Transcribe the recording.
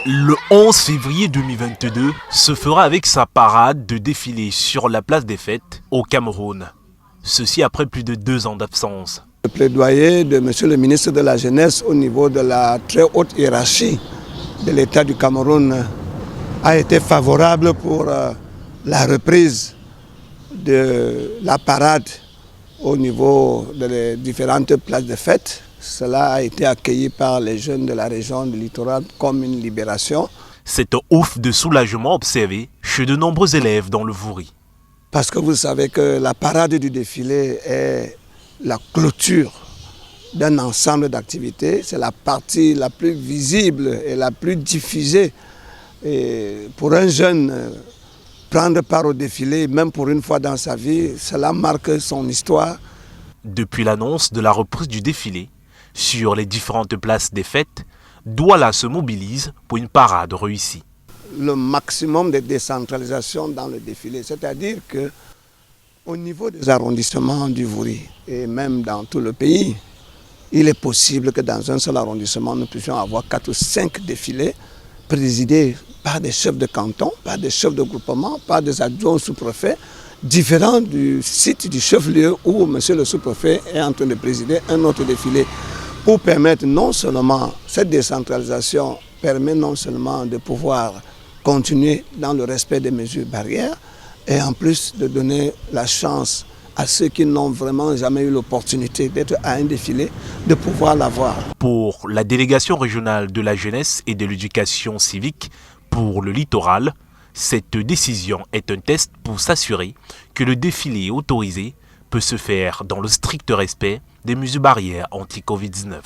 Le 11 février 2022 se fera avec sa parade de défilé sur la place des Fêtes au Cameroun. Ceci après plus de 2 ans d'absence. Le plaidoyer de M. le ministre de la Jeunesse au niveau de la très haute hiérarchie de l'État du Cameroun a été favorable pour la reprise de la parade au niveau des différentes places de fête. Cela a été accueilli par les jeunes de la région du littoral comme une libération. C'est un ouf de soulagement observé chez de nombreux élèves dans le Vouri. Parce que vous savez que la parade du défilé est la clôture d'un ensemble d'activités. C'est la partie la plus visible et la plus diffusée. Et pour un jeune, prendre part au défilé, même pour une fois dans sa vie, cela marque son histoire. Depuis l'annonce de la reprise du défilé, sur les différentes places des fêtes, Douala se mobilise pour une parade réussie. Le maximum de décentralisation dans le défilé, c'est-à-dire qu'au niveau des arrondissements du Vouri et même dans tout le pays, il est possible que dans un seul arrondissement, nous puissions avoir 4 ou 5 défilés présidés par des chefs de canton, par des chefs de groupement, par des adjoints sous-préfets, différents du site du chef-lieu où M. le sous-préfet est en train de présider un autre défilé, pour permettre non seulement, cette décentralisation permet non seulement de pouvoir continuer dans le respect des mesures barrières et en plus de donner la chance à ceux qui n'ont vraiment jamais eu l'opportunité d'être à un défilé, de pouvoir l'avoir. Pour la délégation régionale de la jeunesse et de l'éducation civique pour le littoral, cette décision est un test pour s'assurer que le défilé autorisé peut se faire dans le strict respect des mesures barrières anti-Covid-19.